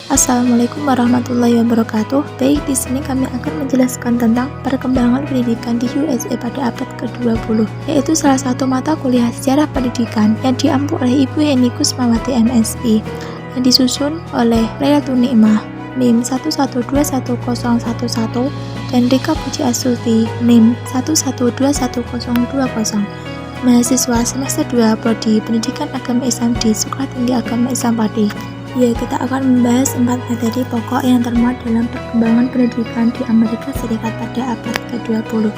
Assalamualaikum warahmatullahi wabarakatuh. Baik, di sini kami akan menjelaskan tentang perkembangan pendidikan di USA pada abad ke-20, yaitu salah satu mata kuliah sejarah pendidikan yang diampu oleh Ibu Heni Kusmawati MSI, yang disusun oleh Lailatul Nikmah NIM 1121011 dan Rika Puji Astuti NIM 1121020. Mahasiswa semester 2 Prodi Pendidikan Agama Islam di Sekolah Tinggi Agama Islam Pati. Ya, kita akan membahas 4 materi pokok yang termuat dalam perkembangan pendidikan di Amerika Serikat pada abad ke-20,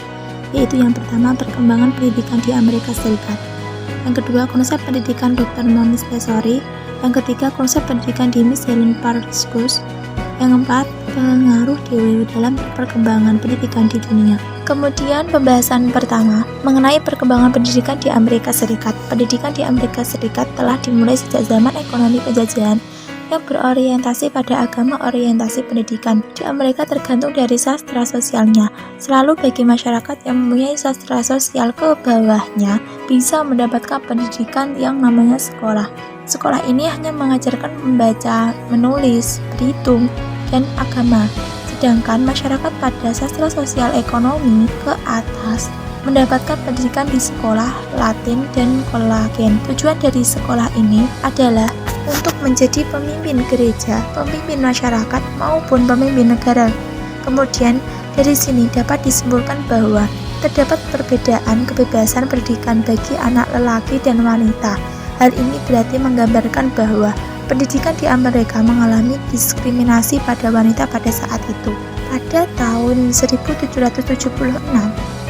yaitu yang pertama, perkembangan pendidikan di Amerika Serikat. Yang kedua, konsep pendidikan Dr. Montessori. Yang ketiga, konsep pendidikan di Miss Helen Park Schools. Yang keempat, pengaruh DW dalam perkembangan pendidikan di dunia. Kemudian pembahasan pertama mengenai perkembangan pendidikan di Amerika Serikat. Pendidikan di Amerika Serikat telah dimulai sejak zaman ekonomi penjajahan yang berorientasi pada agama. Orientasi pendidikan di Amerika tergantung dari sastra sosialnya. Selalu bagi masyarakat yang mempunyai sastra sosial ke bawahnya bisa mendapatkan pendidikan yang namanya sekolah. Sekolah ini hanya mengajarkan membaca, menulis, berhitung, dan agama. Sedangkan masyarakat pada sastra sosial ekonomi ke atas mendapatkan pendidikan di sekolah Latin dan kolagen. Tujuan dari sekolah ini adalah untuk menjadi pemimpin gereja, pemimpin masyarakat, maupun pemimpin negara. Kemudian dari sini dapat disimpulkan bahwa terdapat perbedaan kebebasan pendidikan bagi anak lelaki dan wanita. Hal ini berarti menggambarkan bahwa pendidikan di Amerika mengalami diskriminasi pada wanita pada saat itu. Pada tahun 1776,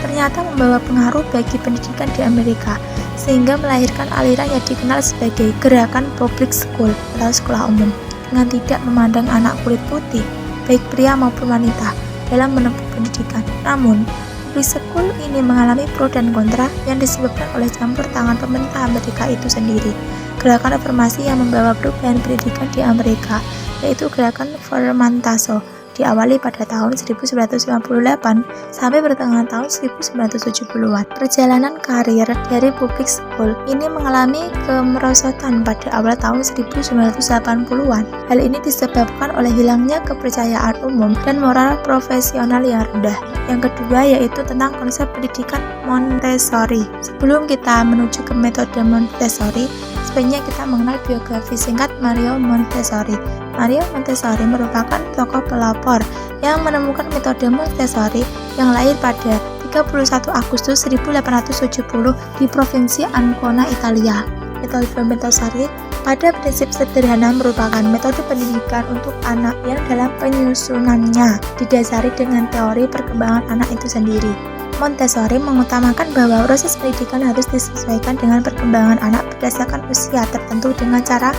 ternyata membawa pengaruh bagi pendidikan di Amerika, sehingga melahirkan aliran yang dikenal sebagai gerakan public school atau sekolah umum, dengan tidak memandang anak kulit putih, baik pria maupun wanita, dalam menempuh pendidikan. Namun, public school ini mengalami pro dan kontra yang disebabkan oleh campur tangan pemerintah Amerika itu sendiri. Gerakan reformasi yang membawa perubahan pendidikan di Amerika, yaitu gerakan Vermontaso, diawali pada tahun 1958 sampai pertengahan tahun 1970-an. Perjalanan karir dari public school ini mengalami kemerosotan pada awal tahun 1980-an. Hal ini disebabkan oleh hilangnya kepercayaan umum dan moral profesional yang rendah. Yang kedua yaitu tentang konsep pendidikan Montessori. Sebelum kita menuju ke metode Montessori, sebaiknya kita mengenal biografi singkat Mario Montessori. Mario Montessori merupakan tokoh pelopor yang menemukan metode Montessori yang lahir pada 31 Agustus 1870 di Provinsi Ancona, Italia. Metode Montessori pada prinsip sederhana merupakan metode pendidikan untuk anak yang dalam penyusunannya didasari dengan teori perkembangan anak itu sendiri. Montessori mengutamakan bahwa proses pendidikan harus disesuaikan dengan perkembangan anak berdasarkan usia tertentu dengan cara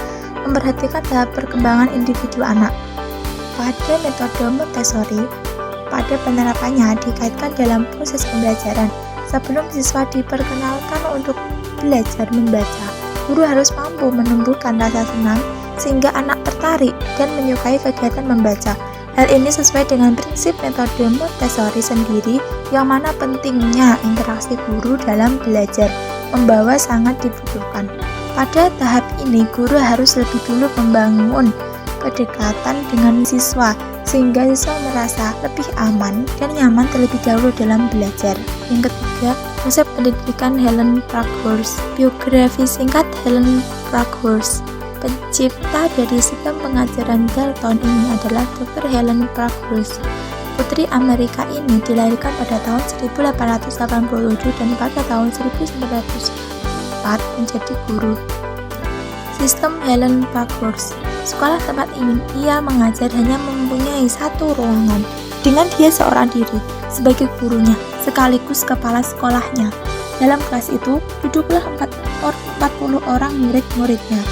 memperhatikan tahap perkembangan individu anak. Pada metode Montessori, pada penerapannya dikaitkan dalam proses pembelajaran. Sebelum siswa diperkenalkan untuk belajar membaca, guru harus mampu menumbuhkan rasa senang sehingga anak tertarik dan menyukai kegiatan membaca. Hal ini sesuai dengan prinsip metode Montessori sendiri, yang mana pentingnya interaksi guru dalam belajar membawa sangat dibutuhkan. Pada tahap ini, guru harus lebih dulu membangun kedekatan dengan siswa, sehingga siswa merasa lebih aman dan nyaman terlebih dahulu dalam belajar. Yang ketiga, konsep pendidikan Helen Parkhurst. Biografi singkat Helen Parkhurst. Pencipta dari sistem pengajaran Dalton ini adalah Dr. Helen Parkhurst. Putri Amerika ini dilahirkan pada tahun 1887 dan pada tahun 1904 menjadi guru. Sistem Helen Parkhurst. Sekolah tempat ini ia mengajar hanya mempunyai satu ruangan dengan dia seorang diri sebagai gurunya sekaligus kepala sekolahnya. Dalam kelas itu duduklah 40 orang murid-muridnya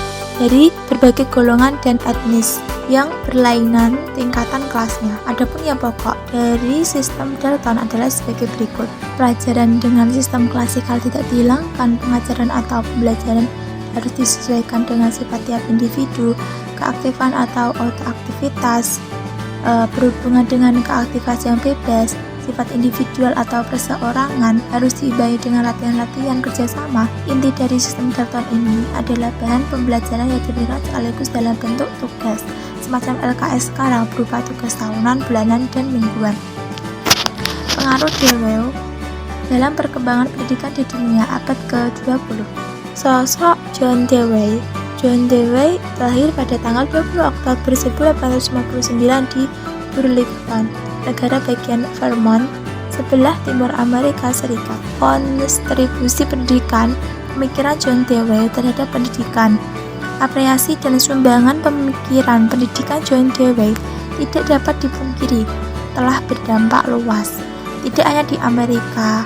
dari berbagai golongan dan etnis yang berlainan tingkatan kelasnya. Adapun yang pokok dari sistem Dalton adalah sebagai berikut. Pelajaran dengan sistem klasikal tidak dihilangkan, pengajaran atau pembelajaran harus disesuaikan dengan sifat tiap individu, keaktifan atau autoaktivitas, berhubungan dengan keaktifan yang bebas, sifat individual atau perseorangan harus diimbangi dengan latihan-latihan kerjasama. Inti dari sistem Dalton ini adalah bahan pembelajaran yang diberikan sekaligus dalam bentuk tugas. semacam LKS sekarang berupa tugas tahunan, bulanan, dan mingguan. Pengaruh Dewey dalam perkembangan pendidikan di dunia abad ke-20. Sosok John Dewey lahir pada tanggal 20 Oktober 1859 di Burlington, negara bagian Vermont, sebelah timur Amerika Serikat. Kontribusi pendidikan pemikiran John Dewey terhadap pendidikan. Apresiasi dan sumbangan pemikiran pendidikan John Dewey tidak dapat dipungkiri telah berdampak luas, tidak hanya di Amerika,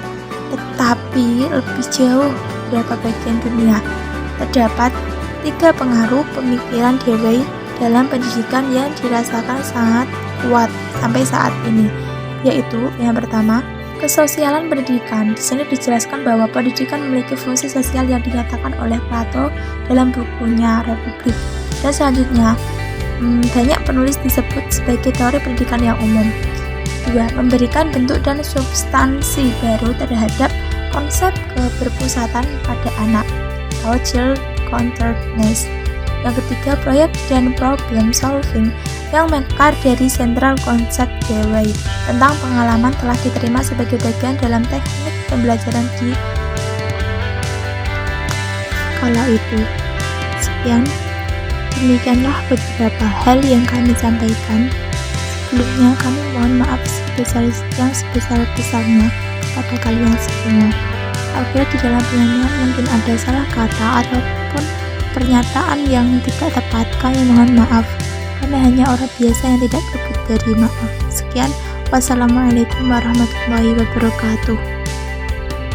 tetapi lebih jauh beberapa bagian dunia. Terdapat 3 pengaruh pemikiran Dewey dalam pendidikan yang dirasakan sangat kuat sampai saat ini, yaitu yang pertama, kesosialan pendidikan. Di sini dijelaskan bahwa pendidikan memiliki fungsi sosial yang dinyatakan oleh Plato dalam bukunya Republik. Dan selanjutnya, banyak penulis disebut sebagai teori pendidikan yang umum. 2. Memberikan bentuk dan substansi baru terhadap konsep keberpusatan pada anak atau child-centeredness. Yang ketiga, proyek dan problem solving yang mekar dari sentral konsep Dewey tentang pengalaman telah diterima sebagai bagian dalam teknik pembelajaran di kala itu. Sekian, demikianlah beberapa hal yang kami sampaikan. Sebelumnya kami mohon maaf yang sebesar-besarnya kepada kalian semua. Apabila di dalam penyanyian mungkin ada salah kata ataupun pernyataan yang tidak tepat, kami mohon maaf. Kami hanya orang biasa yang tidak luput dari maaf. Sekian, wassalamualaikum warahmatullahi wabarakatuh.